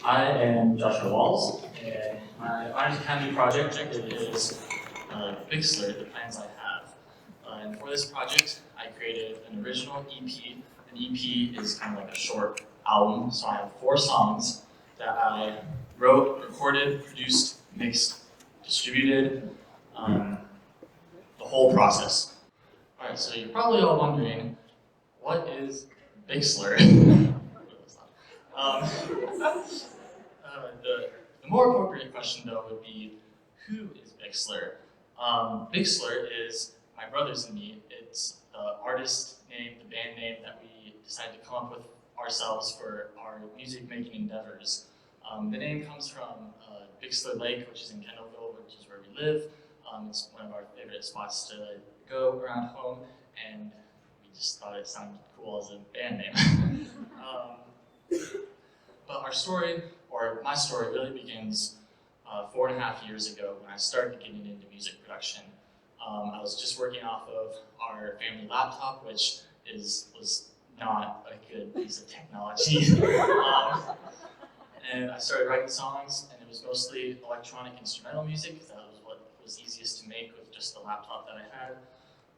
I am Joshua Walz, and my Honors Academy project is Big Slurp, the plans I have. And for this project, I created an original EP. An EP is kind of like a short album, so I have 4 songs that I wrote, recorded, produced, mixed, distributed, the whole process. Alright, so you're probably all wondering, what is Big Slurp? The more appropriate question, though, would be, who is Big Slurp? Big Slurp is my brothers and me. It's the artist name, the band name that we decided to come up with ourselves for our music-making endeavors. The name comes from Big Slurp Lake, which is in Kendallville, which is where we live. It's one of our favorite spots to go around home, and we just thought it sounded cool as a band name. But our story, or my story, really begins 4.5 years ago when I started getting into music production. I was just working off of our family laptop, which was not a good piece of technology. And I started writing songs, and it was mostly electronic instrumental music, because that was what was easiest to make with just the laptop that I had.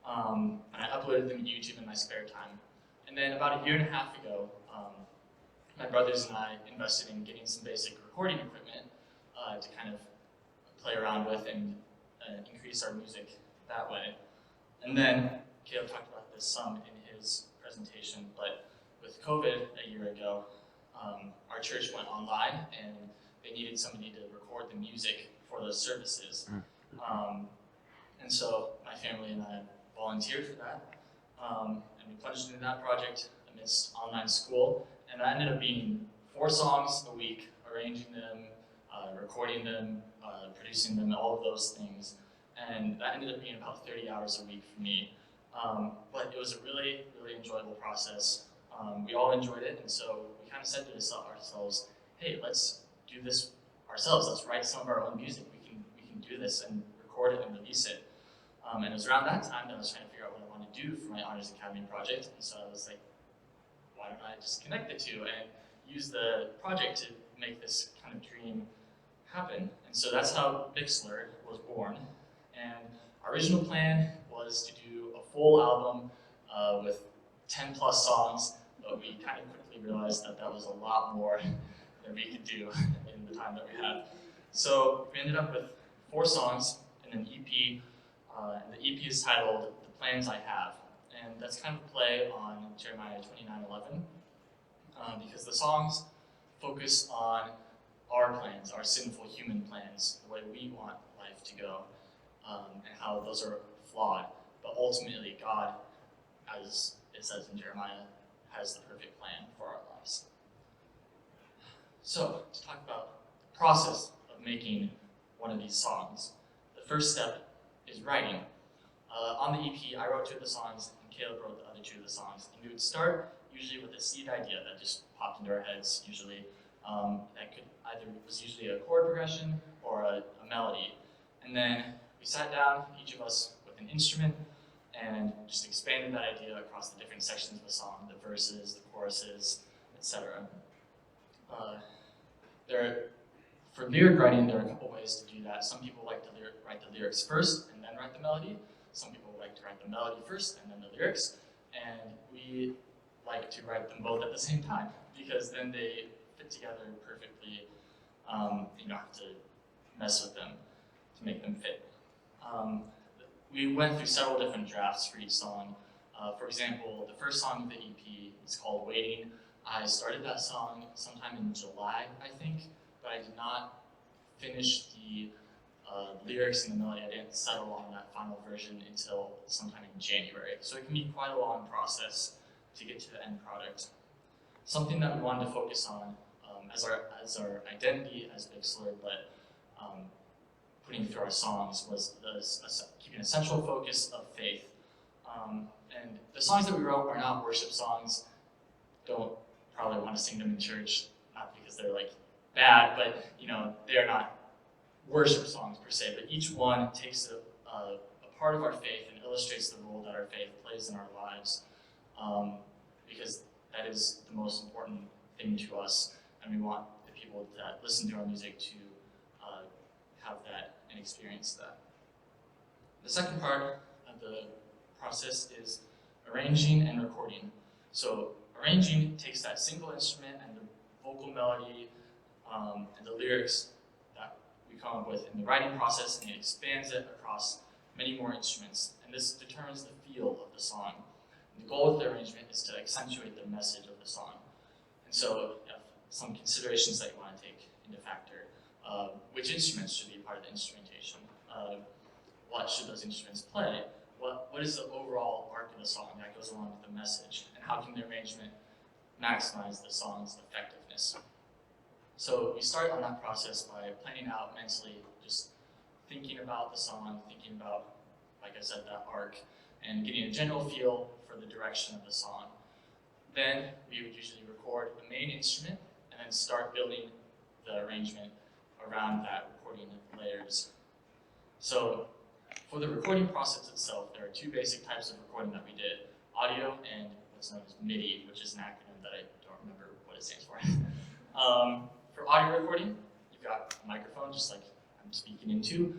And I uploaded them to YouTube in my spare time. And then about 1.5 years ago, my brothers and I invested in getting some basic recording equipment to kind of play around with and increase our music that way. And then Caleb talked about this some in his presentation, but with COVID a year ago, our church went online and they needed somebody to record the music for those services. And so my family and I volunteered for that, and we plunged into that project amidst online school. And that ended up being 4 songs a week, arranging them, recording them, producing them, all of those things. And that ended up being about 30 hours a week for me. But it was a really, really enjoyable process. We all enjoyed it, and so we kind of said to ourselves, hey, let's do this ourselves. Let's write some of our own music. We can do this and record it and release it. And it was around that time that I was trying to figure out what I wanted to do for my Honors Academy project. And so I was like, why don't I just connect the two and use the project to make this kind of dream happen? And so that's how Big Slurp was born. And our original plan was to do a full album with 10 plus songs, but we kind of quickly realized that that was a lot more than we could do in the time that we had. So we ended up with 4 songs and an EP, and the EP is titled The Plans I Have. And that's kind of a play on Jeremiah 29:11, because the songs focus on our plans, our sinful human plans, the way we want life to go, and how those are flawed. But ultimately, God, as it says in Jeremiah, has the perfect plan for our lives. So, to talk about the process of making one of these songs, the first step is writing. On the EP, I wrote 2 of the songs, and Caleb wrote the other 2 of the songs. And we would start usually with a seed idea that just popped into our heads, usually. That was usually a chord progression or a melody. And then we sat down, each of us with an instrument, and just expanded that idea across the different sections of the song, the verses, the choruses, etc. For lyric writing, there are a couple ways to do that. Some people like to write the lyrics first and then write the melody. Some people like to write the melody first and then the lyrics. And we like to write them both at the same time, because then they fit together perfectly. You don't have to mess with them to make them fit. We went through several different drafts for each song. For example, the first song of the EP is called Waning. I started that song sometime in July, I think, but I did not finish the lyrics and the melody. I didn't settle on that final version until sometime in January. So it can be quite a long process to get to the end product. Something that we wanted to focus on as our identity as Big Slurp, but putting through our songs, was keeping a central focus of faith. And the songs that we wrote are not worship songs. Don't probably want to sing them in church, not because they're like bad, but they are not worship songs per se. But each one takes a part of our faith and illustrates the role that our faith plays in our lives, because that is the most important thing to us, and we want the people people that listen to our music to have that and experience that. The second part of the process is arranging and recording. So arranging takes that single instrument and the vocal melody and the lyrics that we come up with in the writing process, and it expands it across many more instruments. And this determines the feel of the song. And the goal of the arrangement is to accentuate the message of the song. And so you have some considerations that you want to take into factor. Which instruments should be part of the instrumentation? What should those instruments play? What is the overall arc of the song that goes along with the message? And how can the arrangement maximize the song's effectiveness? So we start on that process by planning out mentally, just thinking about the song, thinking about, like I said, that arc, and getting a general feel for the direction of the song. Then we would usually record the main instrument and then start building the arrangement around that recording layers. So for the recording process itself, there are two basic types of recording that we did: audio and what's known as MIDI, which is an acronym that I don't remember what it stands for. For audio recording, you've got a microphone, just like I'm speaking into,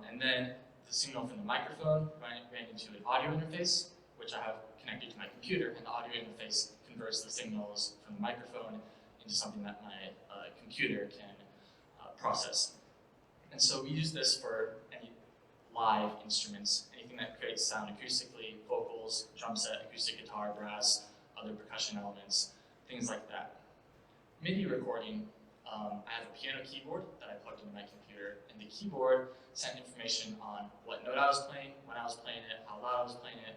and then the signal from the microphone ran into an audio interface, which I have connected to my computer, and the audio interface converts the signals from the microphone into something that my computer can process. And so we use this for any live instruments, anything that creates sound acoustically, vocals, drum set, acoustic guitar, brass, other percussion elements, things like that. MIDI recording, I have a piano keyboard that I plugged into my computer, and the keyboard sent information on what note I was playing, when I was playing it, how loud I was playing it,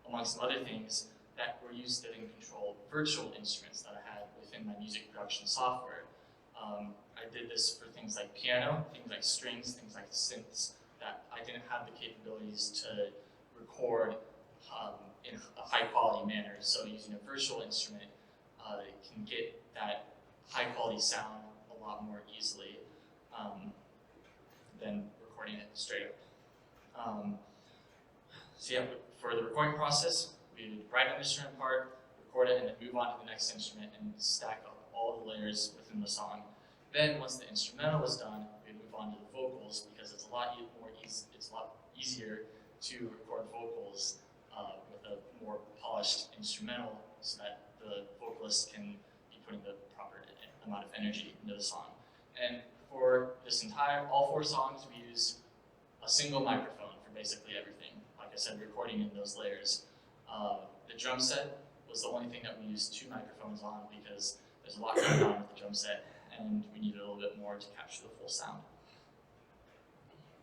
amongst some other things that were used to then control virtual instruments that I had within my music production software. I did this for things like piano, things like strings, things like synths, that I didn't have the capabilities to record in a high quality manner. So using a virtual instrument can get that high quality sound a lot more easily than recording it straight up. So yeah, for the recording process, we would write an instrument part, record it, and then move on to the next instrument and stack up all the layers within the song. Then once the instrumental was done, we'd move on to the vocals, because it's a lot easier to record vocals with a more polished instrumental, so that the vocalist can be putting the proper amount of energy into the song. And for this all 4 songs, we use a single microphone for basically everything. Like I said, recording in those layers. The drum set was the only thing that we used 2 microphones on, because there's a lot going on with the drum set, and we needed a little bit more to capture the full sound.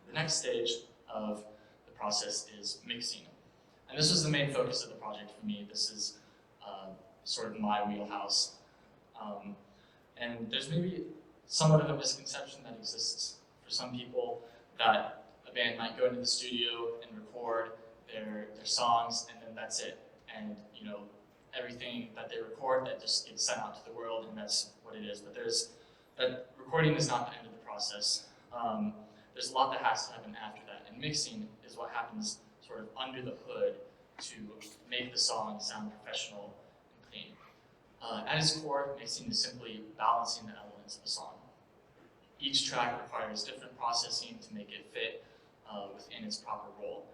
The next stage of the process is mixing. And this was the main focus of the project for me. This is sort of my wheelhouse. And there's maybe somewhat of a misconception that exists for some people that a band might go into the studio and record their songs, and then that's it. And everything that they record, that just gets sent out to the world, and that's what it is. But that recording is not the end of the process. There's a lot that has to happen after that, and mixing is what happens sort of under the hood to make the song sound professional and clean. At its core, mixing is simply balancing the elements of a song. Each track requires different processing to make it fit within its proper role.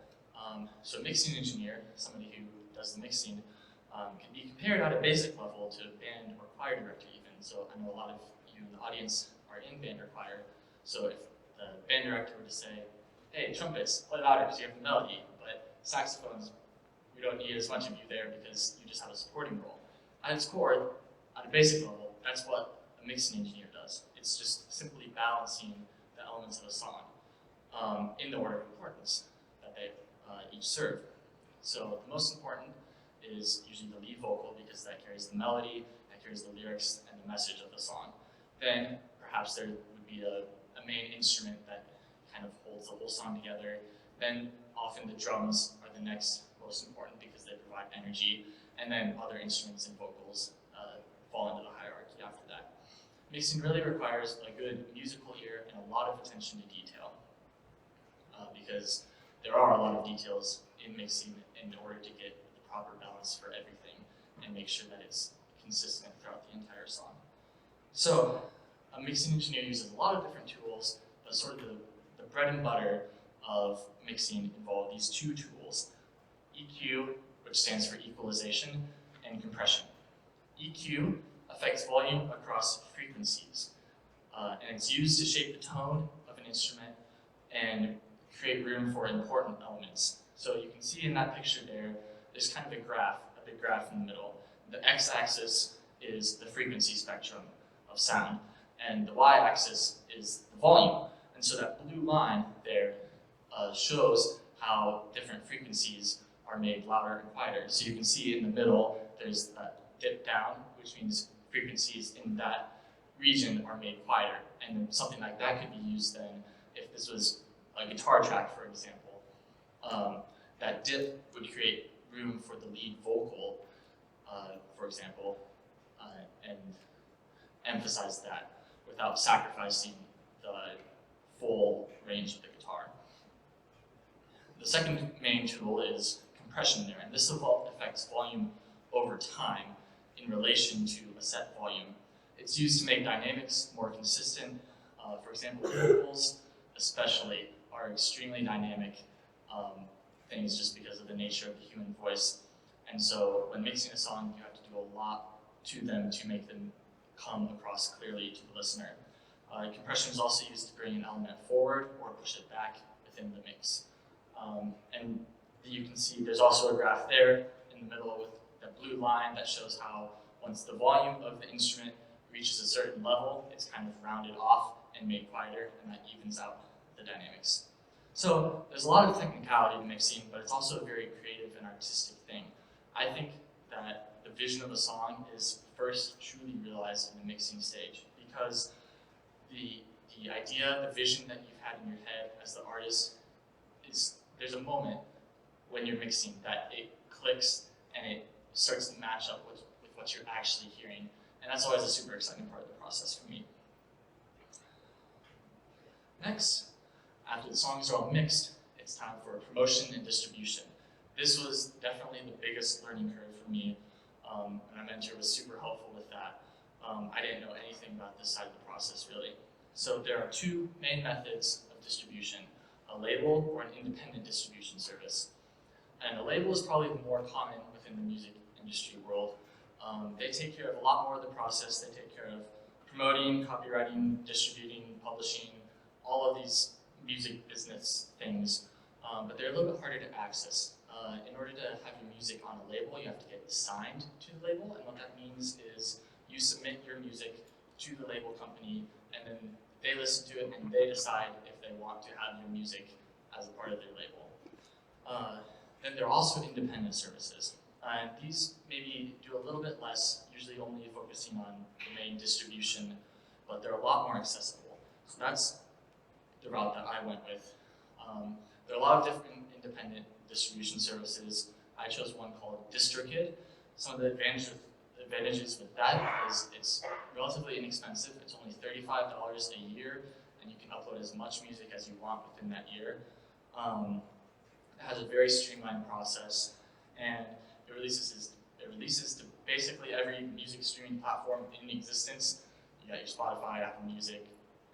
So a mixing engineer, somebody who does the mixing, can be compared at a basic level to a band or choir director even. So I know a lot of you in the audience are in band or choir. So if the band director were to say, hey, trumpets, play louder because you have the melody, but saxophones, we don't need as much of you there because you just have a supporting role. At its core, at a basic level, that's what a mixing engineer does. It's just simply balancing the elements of a song in the order of importance that they each serve. So the most important is usually the lead vocal, because that carries the melody, that carries the lyrics and the message of the song. Then perhaps there would be a main instrument that kind of holds the whole song together. Then often the drums are the next most important, because they provide energy, and then other instruments and vocals fall into the hierarchy after that. Mixing really requires a good musical ear and a lot of attention to detail, because there are a lot of details in mixing in order to get the proper balance for everything and make sure that it's consistent throughout the entire song. So A mixing engineer uses a lot of different tools, but sort of the bread and butter of mixing involve these two tools: EQ, which stands for equalization, and compression. EQ affects volume across frequencies, and it's used to shape the tone of an instrument and create room for important elements. So you can see in that picture there's kind of a big graph in the middle. The x-axis is the frequency spectrum of sound, and the y-axis is the volume. And so that blue line there shows how different frequencies are made louder and quieter. So you can see in the middle, there's that dip down, which means frequencies in that region are made quieter. And something like that could be used then if this was a guitar track, for example. That dip would create room for the lead vocal, for example, and emphasize that without sacrificing the full range of the guitar. The second main tool is compression there, and this affects volume over time in relation to a set volume. It's used to make dynamics more consistent. For example, vocals especially are extremely dynamic things just because of the nature of the human voice. And so when mixing a song, you have to do a lot to them to make them come across clearly to the listener. Compression is also used to bring an element forward or push it back within the mix. And you can see there's also a graph there in the middle with the blue line that shows how once the volume of the instrument reaches a certain level, it's kind of rounded off and made quieter, and that evens out the dynamics. So there's a lot of technicality to mixing, but it's also a very creative and artistic thing. I think that the vision of a song is first truly realized in the mixing stage, because the idea, the vision that you've had in your head as the artist is, there's a moment when you're mixing that it clicks and it starts to match up with what you're actually hearing. And that's always a super exciting part of the process for me. Next, after the songs are all mixed, it's time for promotion and distribution. This was definitely the biggest learning curve for me, and my mentor was super helpful with that. I didn't know anything about this side of the process, really. So there are two main methods of distribution: a label or an independent distribution service. And a label is probably the more common within the music industry world. They take care of a lot more of the process. They take care of promoting, copywriting, distributing, publishing, all of these music business things, but they're a little bit harder to access. In order to have your music on a label, you have to get signed to the label, and what that means is you submit your music to the label company, and then they listen to it and they decide if they want to have your music as a part of their label. Then there are also independent services. And these maybe do a little bit less, usually only focusing on the main distribution, but they're a lot more accessible. So that's the route that I went with. There are a lot of different independent distribution services. I chose one called DistroKid. Some of the advantages with that is it's relatively inexpensive. It's only $35 a year, and you can upload as much music as you want within that year. It has a very streamlined process, and it releases to basically every music streaming platform in existence. You got your Spotify, Apple Music,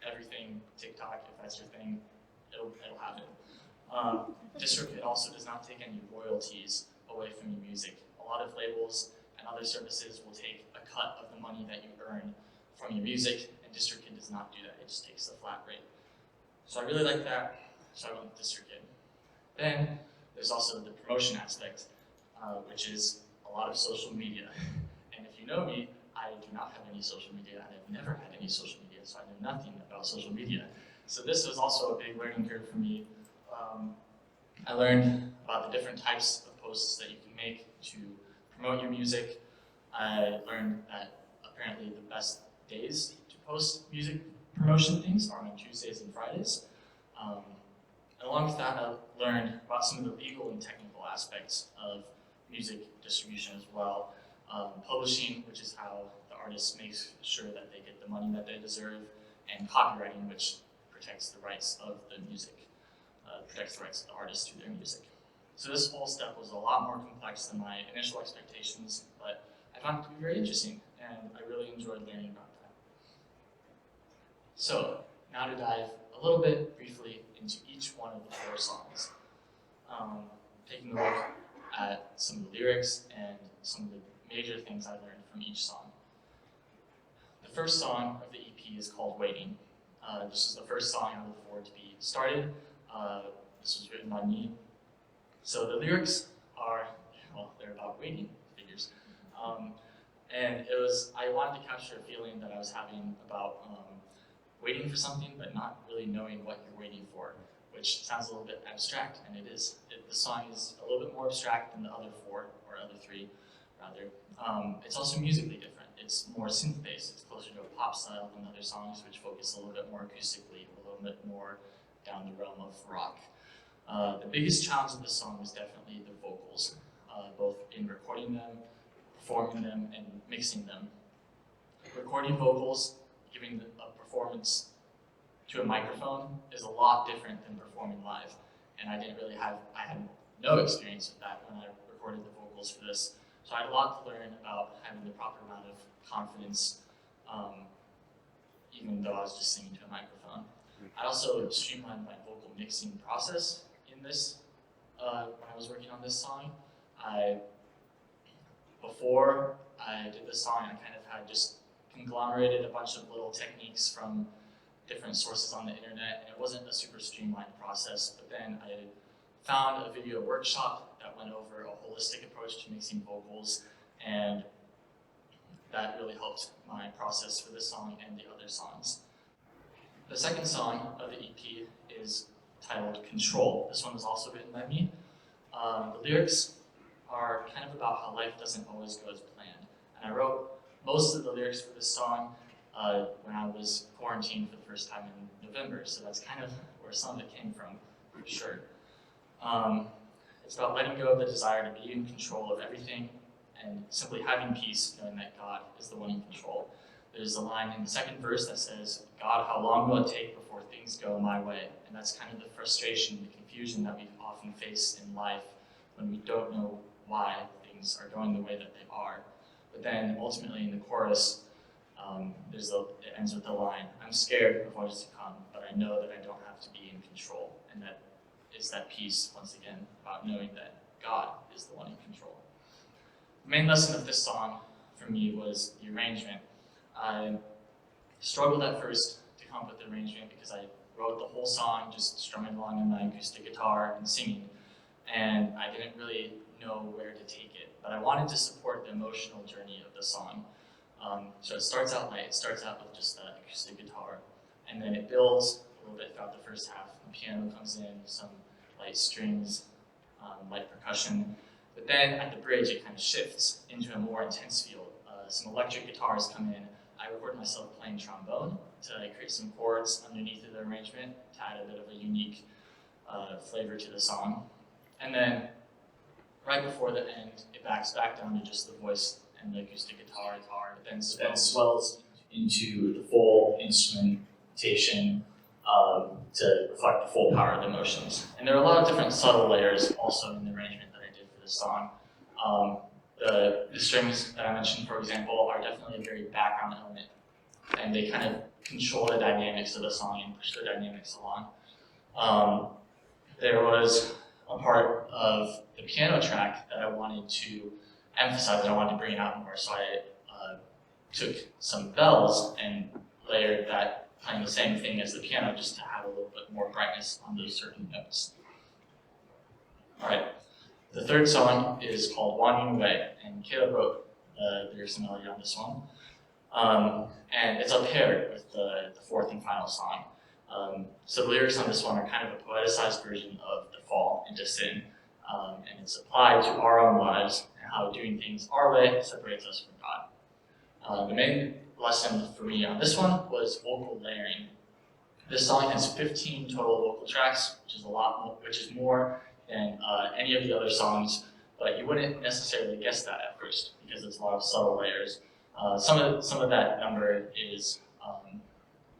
everything, TikTok, if that's your thing, it'll have it. DistroKid also does not take any royalties away from your music. A lot of labels and other services will take a cut of the money that you earn from your music, and DistroKid does not do that. It just takes the flat rate. So I really like that, so I went with DistroKid. Then there's also the promotion aspect, which is a lot of social media. And if you know me, I do not have any social media, and I've never had any social media, so I know nothing about social media. So this was also a big learning curve for me. I learned about the different types of posts that you can make to promote your music. I learned that apparently the best days to post music promotion things are on Tuesdays and Fridays. And along with that, I learned about some of the legal and technical aspects of music distribution as well. Publishing, which is how the artist makes sure that they get the money that they deserve, and copywriting, which protects the rights of the music, protects the rights of the artist to their music. So this whole step was a lot more complex than my initial expectations, but I found it to be very interesting, and I really enjoyed learning about So, now to dive a little bit briefly into each one of the 4 songs. Taking a look at some of the lyrics and some of the major things I learned from each song. The first song of the EP is called Waning. This is the first song out of the 4 to be started. This was written by me. So the lyrics are, well, they're about waiting figures. And I wanted to capture a feeling that I was having about waiting for something, but not really knowing what you're waiting for, which sounds a little bit abstract, and it is. The song is a little bit more abstract than the other 4, or other 3, rather. It's also musically different. It's more synth-based. It's closer to a pop style than other songs, which focus a little bit more acoustically, a little bit more down the realm of rock. The biggest challenge of this song was definitely the vocals, both in recording them, performing them, and mixing them. Recording vocals, giving a performance to a microphone is a lot different than performing live. And I had no experience with that when I recorded the vocals for this. So I had a lot to learn about having the proper amount of confidence, even though I was just singing to a microphone. I also streamlined my vocal mixing process in this, when I was working on this song. Before I did this song, I kind of had just conglomerated a bunch of little techniques from different sources on the internet, and it wasn't a super streamlined process. But then I found a video workshop that went over a holistic approach to mixing vocals, and that really helped my process for this song and the other songs. The second song of the EP is titled Control. This one was also written by me. The lyrics are kind of about how life doesn't always go as planned. And I wrote most of the lyrics for this song when I was quarantined for the first time in November, so that's kind of where some of it came from, for sure. It's about letting go of the desire to be in control of everything and simply having peace, knowing that God is the one in control. There's a line in the second verse that says, "God, how long will it take before things go my way?" And that's kind of the frustration, the confusion that we often face in life when we don't know why things are going the way that they are. But then ultimately in the chorus, it ends with the line, "I'm scared of what is to come, but I know that I don't have to be in control." And that is that peace, once again, about knowing that God is the one in control. The main lesson of this song for me was the arrangement. I struggled at first to come up with the arrangement because I wrote the whole song just strumming along on my acoustic guitar and singing, and I didn't really know where to take it. But I wanted to support the emotional journey of the song. So it starts out light. It starts out with just the acoustic guitar, and then it builds a little bit throughout the first half. The piano comes in, some light strings, light percussion. But then at the bridge, it kind of shifts into a more intense feel. Some electric guitars come in. I record myself playing trombone to create some chords underneath of the arrangement to add a bit of a unique flavor to the song. And then right before the end, it backs back down to just the voice and the acoustic guitar, but then swells into the full instrumentation to reflect the full power of the emotions. And there are a lot of different subtle layers also in the arrangement that I did for this song. The strings that I mentioned, for example, are definitely a very background element, and they kind of control the dynamics of the song and push the dynamics along. There was a part of the piano track that I wanted to emphasize, that I wanted to bring it out more, so I took some bells and layered that, playing the same thing as the piano, just to have a little bit more brightness on those certain notes. All right. The third song is called Wandering Away, and Caleb wrote the lyrics and melody on this one. And it's up paired with the fourth and final song. So the lyrics on this one are kind of a poeticized version of the fall into sin, and it's applied to our own lives and how doing things our way separates us from God. The main lesson for me on this one was vocal layering. This song has 15 total vocal tracks, which is a lot more, which is more than any of the other songs, but you wouldn't necessarily guess that at first because it's a lot of subtle layers. Some of that number is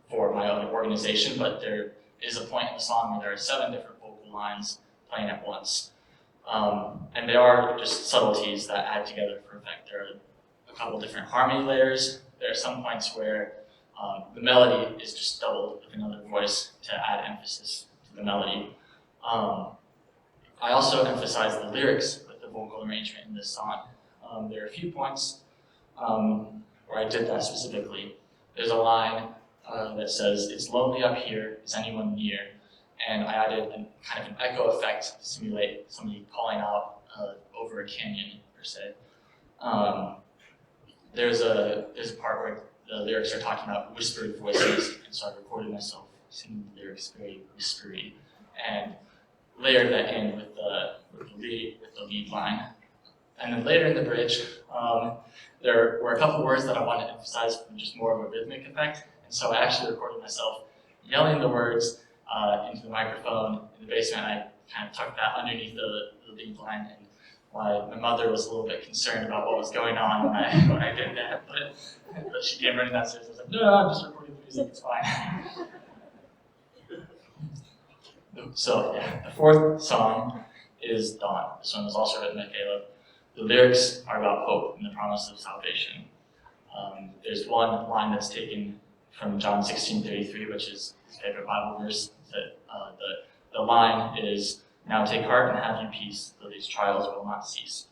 for my own organization, but there is a point in the song where there are 7 different vocal lines playing at once. And they are just subtleties that add together for effect. There are a couple different harmony layers. There are some points where The melody is just doubled with another voice to add emphasis to the melody. I also emphasize the lyrics with the vocal arrangement in this song. There are a few points where I did that specifically. There's a line that says, "It's lonely up here, is anyone near?" And I added kind of an echo effect to simulate somebody calling out over a canyon, per se. There's a part where the lyrics are talking about whispered voices, and so I recorded myself singing the lyrics very whispery, and layered that in with the lead line. And then later in the bridge, there were a couple words that I wanted to emphasize for just more of a rhythmic effect, and so I actually recorded myself yelling the words into the microphone in the basement. I kind of tucked that underneath the lead line, and my mother was a little bit concerned about what was going on when I did that, but she came running downstairs. I was like, "No, I'm just recording the music, it's fine." So yeah, the fourth song is Dawn. This one was also written by Caleb. The lyrics are about hope and the promise of salvation. There's one line that's taken from John 16:33, which is his favorite Bible verse. That the line is, "Now take heart and have you peace, though these trials will not cease."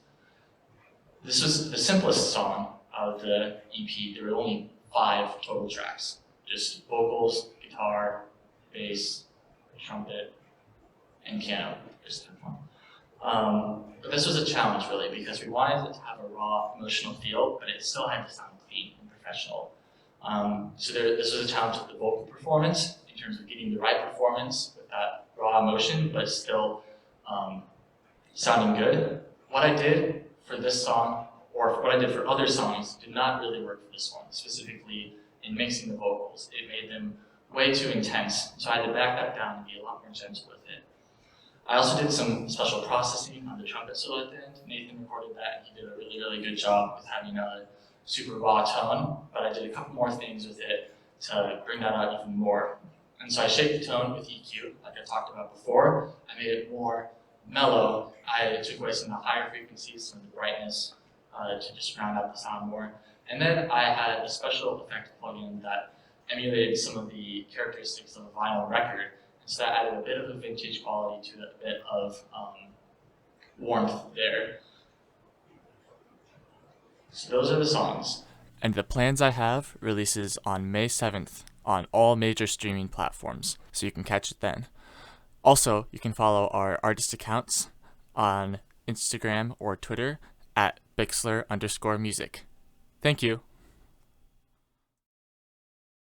This was the simplest song out of the EP. There were only 5 total tracks, just vocals, guitar, bass, trumpet, and piano. But this was a challenge, really, because we wanted it to have a raw, emotional feel, but it still had to sound clean and professional. This was a challenge with the vocal performance, in terms of getting the right performance with that raw emotion, but still sounding good. What I did for this song, or what I did for other songs, did not really work for this one, specifically in mixing the vocals. It made them way too intense, so I had to back that down and be a lot more gentle with it. I also did some special processing on the trumpet solo at the end. Nathan recorded that, and he did a really, really good job with having a super raw tone, but I did a couple more things with it to bring that out even more. And so I shaped the tone with EQ, like I talked about before. I made it more mellow. I took away some of the higher frequencies, some of the brightness, to just round out the sound more. And then I had a special effect plugin that emulated some of the characteristics of a vinyl record. So that added a bit of a vintage quality to it, a bit of warmth there. So those are the songs. And The Plans I Have releases on May 7th on all major streaming platforms, so you can catch it then. Also, you can follow our artist accounts on Instagram or Twitter at @BigSlur_music. Thank you.